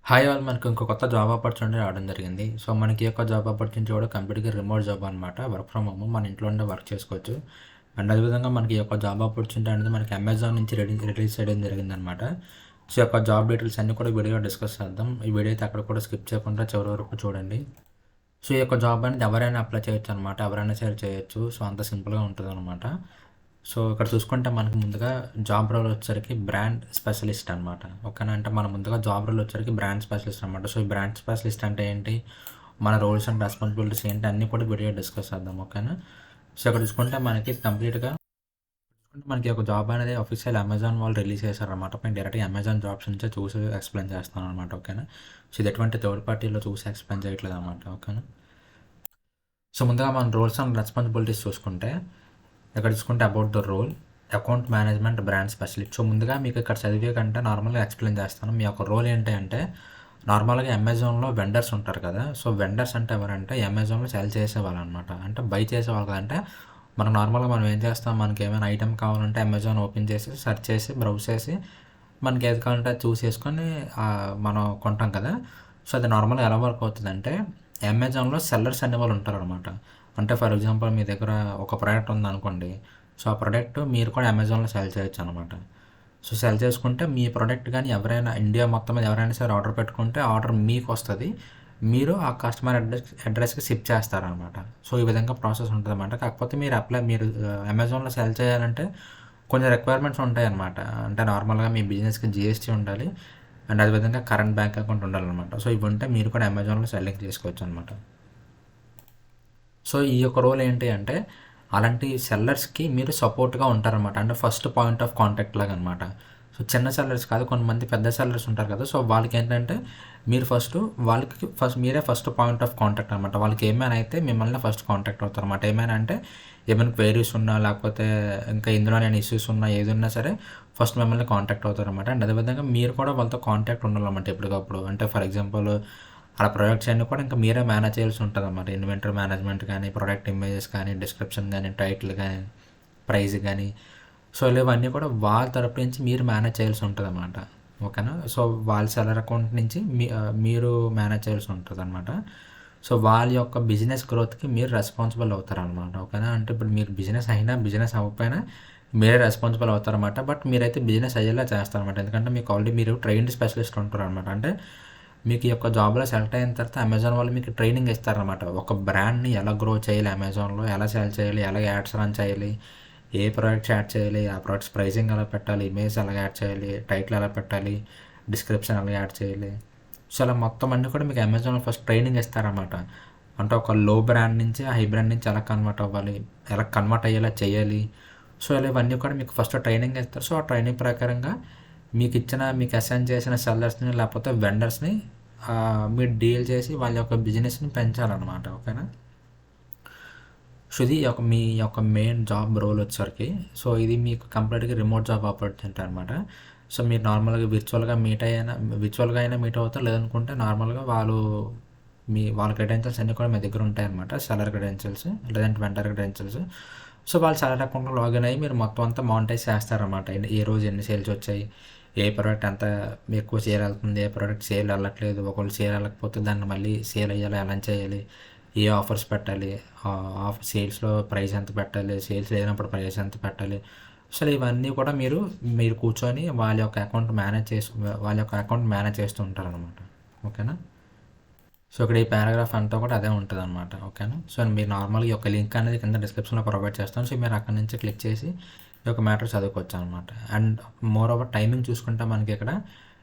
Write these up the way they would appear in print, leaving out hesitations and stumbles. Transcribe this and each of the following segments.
Hi all మనకు ఇంకో కొత్త జాబ్ ఆపర్చునిటీ రావడం జరిగింది. సో, మనకి ఈ యొక్క జాబ్ ఆపర్చునిటీ కూడా కంప్లీట్‌గా రిమోట్ జాబ్ అనమాట. వర్క్ ఫ్రమ్ హోమ్ మన ఇంట్లో ఉండే వర్క్ చేసుకోవచ్చు. అండ్ అదేవిధంగా మనకి ఈ యొక్క జాబ్ ఆపర్చునిటీ అనేది మనకి అమెజాన్ నుంచి రిలీజ్ చేయడం జరిగిందనమాట. సో, ఈ యొక్క జాబ్ డీటెయిల్స్ అన్నీ కూడా వీడియోలో డిస్కస్ చేద్దాం. ఈ వీడియో అయితే అక్కడ కూడా స్కిప్ చేయకుండా చివరి వరకు చూడండి. సో, ఈ యొక్క జాబ్ అనేది ఎవరైనా అప్లై చేయొచ్చు అనమాట. ఎవరైనా సరే చేయొచ్చు. సో, అంత సింపుల్‌గా ఉంటదనమాట. సో, ఇక్కడ చూసుకుంటే మనకు ముందుగా జాబ్ రోల్ వచ్చేసరికి బ్రాండ్ స్పెషలిస్ట్ అనమాట. ఓకేనా. అంటే మన ముందుగా జాబ్ రోల్ వచ్చేసరికి బ్రాండ్ స్పెషలిస్ట్ అనమాట. సో, ఈ బ్రాండ్ స్పెషలిస్ట్ అంటే ఏంటి? మన రోల్స్ అండ్ రెస్పాన్సిబిలిటీస్ ఏంటి? అన్నీ కూడా వీడియో డిస్కస్ చేద్దాం. ఓకేనా. సో, ఇక్కడ చూసుకుంటే మనకి ఒక జాబ్ అనేది అఫీషియల్ అమెజాన్ వాళ్ళు రిలీజ్ చేశారనమాట. నేను డైరెక్ట్‌గా అమెజాన్ జాబ్స్ నుంచే చూసి ఎక్స్‌ప్లెయిన్ చేస్తాను అనమాట. ఓకేనా. సో, ఇది ఎటువంటి థర్డ్ పార్టీలో చూసి ఎక్స్‌ప్లెయిన్ చేయట్లేదు అనమాట. ఓకేనా. సో, ముందుగా మన రోల్స్ అండ్ రెస్పాన్సిబిలిటీస్ చూసుకుంటే ఇక్కడ చూసుకుంటే about the role account management brand specialist. So, ముందుగా మీకు ఇక్కడ చదివే కంటే నార్మల్గా ఎక్స్ప్లెయిన్ చేస్తాను. మీ యొక్క రోల్ ఏంటి అంటే నార్మల్గా అమెజాన్లో వెండర్స్ ఉంటారు కదా. సో, వెండర్స్ అంటే ఎవరంటే అమెజాన్లో సెల్ చేసేవాళ్ళు అనమాట. అంటే బై చేసేవాళ్ళు కదంటే మనం ఏం చేస్తాం, మనకి ఏమైనా ఐటెం కావాలంటే అమెజాన్ ఓపెన్ చేసి సెర్చ్ చేసి బ్రౌజ్ చేసి మనకి ఏది కావాలంటే అది చూసేసుకొని మనం కొంటాం కదా. సో, అది నార్మల్గా ఎలా వర్క్ అవుతుందంటే అమెజాన్లో సెల్లర్స్ అనేవాళ్ళు ఉంటారనమాట. అంటే ఫర్ ఎగ్జాంపుల్ మీ దగ్గర ఒక ప్రోడక్ట్ ఉందనుకోండి. సో, ఆ ప్రోడక్ట్ మీరు కూడా అమెజాన్లో సెల్ చేయొచ్చు అనమాట. సో, సెల్ చేసుకుంటే మీ ప్రోడక్ట్ కానీ ఎవరైనా ఇండియా మొత్తం మీద ఎవరైనా సరే ఆర్డర్ పెట్టుకుంటే ఆర్డర్ మీకు వస్తుంది. మీరు ఆ కస్టమర్ అడ్రస్కి షిప్ చేస్తారనమాట. సో, ఈ విధంగా ప్రాసెస్ ఉంటుందన్నమాట. కాకపోతే మీరు అమెజాన్లో సెల్ చేయాలంటే కొన్ని రిక్వైర్మెంట్స్ ఉంటాయన్నమాట. అంటే నార్మల్గా మీ బిజినెస్కి జిఎస్టీ ఉండాలి. అండ్ అదేవిధంగా కరెంట్ బ్యాంక్ అకౌంట్ ఉండాలన్నమాట. సో, ఇవి ఉంటే మీరు కూడా అమెజాన్లో సెల్లింగ్ చేసుకోవచ్చు అనమాట. సో, ఈ యొక్క రోల్ ఏంటి అంటే అలాంటి సెల్లర్స్‌కి మీరు సపోర్ట్‌గా ఉంటారనమాట. అంటే ఫస్ట్ పాయింట్ ఆఫ్ కాంటాక్ట్ లాగా అనమాట. సో, చిన్న సెల్లర్స్ కాదు, కొంతమంది పెద్ద సెల్లర్స్ ఉంటారు కదా. సో, వాళ్ళకేంటంటే మీరు మీరే ఫస్ట్ పాయింట్ ఆఫ్ కాంటాక్ట్ అనమాట. వాళ్ళకి ఏమైనా అయితే మిమ్మల్ని ఫస్ట్ కాంటాక్ట్ అవుతారనమాట. ఏమైనా అంటే ఏమైనా క్వెరీస్ ఉన్నా లేకపోతే ఇంకా ఇందులో నేను ఇష్యూస్ ఉన్నా ఏదున్నా సరే ఫస్ట్ మిమ్మల్ని కాంటాక్ట్ అవుతారనమాట. అండ్ అదేవిధంగా మీరు కూడా వాళ్ళతో కాంటాక్ట్ ఉండాలన్నమాట ఎప్పటికప్పుడు. అంటే ఫర్ ఎగ్జాంపుల్ అలా ప్రొడక్ట్స్ అన్నీ కూడా ఇంకా మీరే మేనేజ్ చేయాల్సి ఉంటుందన్నమాట. ఇన్వెంటరీ మేనేజ్మెంట్ కానీ, ప్రొడక్ట్ ఇమేజెస్ కానీ, డిస్క్రిప్షన్ కానీ, టైటిల్ కానీ, ప్రైస్ కానీ, సో ఇవన్నీ కూడా వాళ్ళ తరపు నుంచి మీరు మేనేజ్ చేయాల్సి ఉంటుందన్నమాట. ఓకేనా. సో, వాళ్ళ సెల్లర్ అకౌంట్ నుంచి మీరు మేనేజ్ చేయాల్సి ఉంటుందన్నమాట. సో, వాళ్ళ యొక్క బిజినెస్ గ్రోత్‌కి మీరు రెస్పాన్సిబుల్ అవుతారనమాట. ఓకేనా. అంటే ఇప్పుడు మీరు బిజినెస్ అయినా, బిజినెస్ అవ్వకపోయినా మీరే రెస్పాన్సిబుల్ అవుతారనమాట. బట్ మీరైతే బిజినెస్ అయ్యేలా చేస్తారనమాట. ఎందుకంటే మీరు ట్రైన్డ్ స్పెషలిస్ట్ ఉంటారనమాట. అంటే మీకు ఈ యొక్క జాబ్లో సెలెక్ట్ అయిన తర్వాత అమెజాన్ వాళ్ళు మీకు ట్రైనింగ్ ఇస్తారనమాట. ఒక బ్రాండ్ని ఎలా గ్రో చేయాలి, అమెజాన్లో ఎలా సేల్ చేయాలి, ఎలా యాడ్స్ రన్ చేయాలి, ఏ ప్రోడక్ట్స్ యాడ్ చేయాలి, ఆ ప్రోడక్ట్స్ ప్రైజింగ్ ఎలా పెట్టాలి, ఇమేజ్ ఎలా యాడ్ చేయాలి, టైటిల్ ఎలా పెట్టాలి, డిస్క్రిప్షన్ ఎలా యాడ్ చేయాలి. సో, అలా మొత్తం అన్నీ కూడా మీకు అమెజాన్లో ఫస్ట్ ట్రైనింగ్ ఇస్తారనమాట. అంటే ఒక లో బ్రాండ్ నుంచి హై బ్రాండ్ నుంచి ఎలా కన్వర్ట్ అవ్వాలి, ఎలా కన్వర్ట్ అయ్యేలా చేయాలి. సో, ఇలా ఇవన్నీ కూడా మీకు ఫస్ట్ ట్రైనింగ్ ఇస్తారు. సో, ఆ ట్రైనింగ్ ప్రకారంగా మీకు అసైన్ చేసిన సెల్లర్స్ని లేకపోతే వెండర్స్ని మీరు డీల్ చేసి వాళ్ళ యొక్క బిజినెస్ని పెంచాలన్నమాట. ఓకేనా. సో, ఇది మీ యొక్క మెయిన్ జాబ్ రోల్ వచ్చేసరికి. సో, ఇది మీకు కంప్లీట్గా రిమోట్ జాబ్ ఆపర్చునిటీ అనమాట. సో, మీరు నార్మల్గా విర్చువల్గా అయినా మీట్ అవుతారు. లేదనుకుంటే నార్మల్గా వాళ్ళ క్రెడెన్షియల్స్ అన్నీ కూడా మీ దగ్గర ఉంటాయన్నమాట. సెల్లర్ క్రెడెన్షియల్స్ లేదంటే వెండర్ క్రెడెన్షియల్స్. సో, వాళ్ళ సెల్లర్ అకౌంట్లో లాగిన్ అయ్యి మీరు మొత్తం అంతా మానిటైజ్ చేస్తారన్నమాట. ఏ రోజు ఎన్ని సేల్స్ వచ్చాయి, ఏ ప్రోడక్ట్ ఎంత ఎక్కువ సేల్ వెళ్తుంది, ఏ ప్రోడక్ట్ సేల్ వెళ్ళట్లేదు, ఒకవేళ సేల్ వెళ్ళకపోతే దాన్ని మళ్ళీ సేల్ అయ్యేలా ఎలా చేయాలి, ఏ ఆఫర్స్ పెట్టాలి, సేల్స్లో ప్రైస్ ఎంత పెట్టాలి, సేల్స్ లేనప్పుడు ప్రైస్ ఎంత పెట్టాలి. అసలు ఇవన్నీ కూడా మీరు కూర్చొని వాళ్ళ యొక్క అకౌంట్ మేనేజ్ చేస్తూ ఉంటారనమాట. ఓకేనా. సో, ఇక్కడ ఈ పారాగ్రాఫ్ అంతా కూడా అదే ఉంటుంది అనమాట. ఓకేనా. సో, మీరు నార్మల్గా ఈ యొక్క లింక్ అనేది కింద డిస్క్రిప్షన్లో ప్రొవైడ్ చేస్తాను. సో, మీరు అక్కడ నుంచి క్లిక్ చేసి ఈ యొక్క మ్యాటర్ చదువుకోవచ్చు అనమాట. అండ్ మోర్ ఓవర్ టైమింగ్ చూసుకుంటే మనకి ఇక్కడ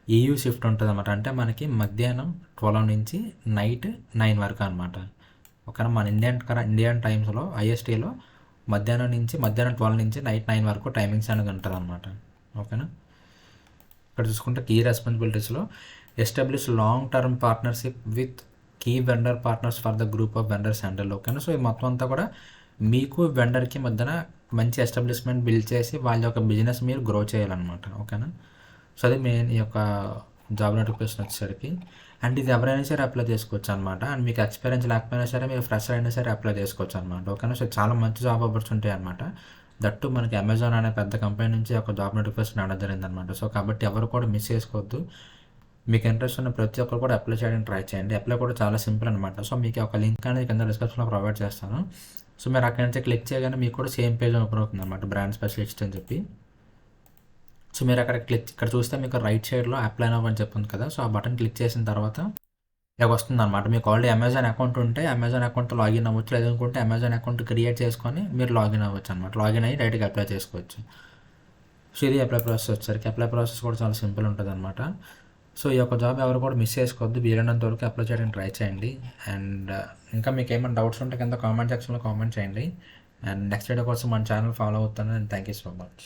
EU షిఫ్ట్ ఉంటుంది అనమాట. అంటే మనకి మధ్యాహ్నం 12 నుంచి నైట్ 9 వరకు అనమాట. ఓకేనా. మన ఇండియన్ టైమ్స్లో ఐఎస్టీలో మధ్యాహ్నం 12 నుంచి నైట్ 9 వరకు టైమింగ్స్ అనేది ఉంటుంది అనమాట. ఓకేనా. ఇక్కడ చూసుకుంటే కీ రెస్పాన్సిబిలిటీస్లో establish long term partnership with key vendor partners for the group of vendors handle. ఓకేనా. సో, ఈ మొత్తం అంతా కూడా మీకు వెండర్కి మధ్యన మంచి ఎస్టాబ్లిష్మెంట్ బిల్డ్ చేసి వాళ్ళ యొక్క బిజినెస్ మీరు గ్రో చేయాలన్నమాట. ఓకేనా. సో, అది మెయిన్ ఈ యొక్క జాబ్ నోటిఫికేషన్ వచ్చేసరికి. అండ్ ఇది ఎవరైనా సరే అప్లై చేసుకోవచ్చు అనమాట. అండ్ మీకు ఎక్స్పీరియన్స్ లేకపోయినా సరే మీరు ఫ్రెషర్ అయినా సరే అప్లై చేసుకోవచ్చు అనమాట. ఓకేనా. సో, చాలా మంచి జాబ్ ఆపర్చునిటీ అనమాట. దట్టు మనకి అమెజాన్ అనే పెద్ద కంపెనీ నుంచి ఒక జాబ్ నోటిఫికేషన్ రావడం జరిగిందనమాట. సో, కాబట్టి ఎవరు కూడా మిస్ చేసుకోవద్దు. మీకు ఇంట్రెస్ట్ ఉన్న ప్రతి ఒక్కరు కూడా అప్లై చేయడానికి ట్రై చేయండి. అప్లై కూడా చాలా సింపుల్ అనమాట. సో మీకు ఒక లింక్ అనేది కింద డిస్క్రిప్షన్లో ప్రొవైడ్ చేస్తాను. సో మీరు అక్కడి నుంచి క్లిక్ చేయగానే మీకు కూడా సేమ్ పేజ్ ఓపెన్ అవుతుంది అనమాట, బ్రాండ్ స్పెషలిస్ట్ అని చెప్పి. సో మీరు అక్కడ ఇక్కడ చూస్తే మీకు రైట్ సైడ్లో అప్లై నౌ అని చెప్తుంది కదా, సో ఆ బటన్ క్లిక్ చేసిన తర్వాత ఇలా వస్తుంది అనమాట. మీకు ఆల్రెడీ అమెజాన్ అకౌంట్ ఉంటే అమెజాన్ అకౌంట్ లాగిన్ అవ్వచ్చు, లేదనుకుంటే అమెజాన్ అకౌంట్ క్రియేట్ చేసుకొని మీరు లాగిన్ అవ్వచ్చు అనమాట. లాగిన్ అయ్యి డైరెక్ట్గా అప్లై చేసుకోవచ్చు. సో ఇది అప్లై ప్రాసెస్ వచ్చేసరికి. అప్లై ప్రాసెస్ కూడా చాలా సింపుల్ ఉంటుంది అనమాట. సో ఈ యొక్క జాబ్ ఎవరు కూడా మిస్ చేసుకోవద్దు, వీలైనంత వరకు అప్లై చేయడానికి ట్రై చేయండి. అండ్ ఇంకా మీకు ఏమైనా డౌట్స్ ఉంటే కింద కామెంట్ సెక్షన్లో కామెంట్ చేయండి. అండ్ నెక్స్ట్ వీడియో కోసం మన ఛానల్ ఫాలో అవుతాను. And thank you so much.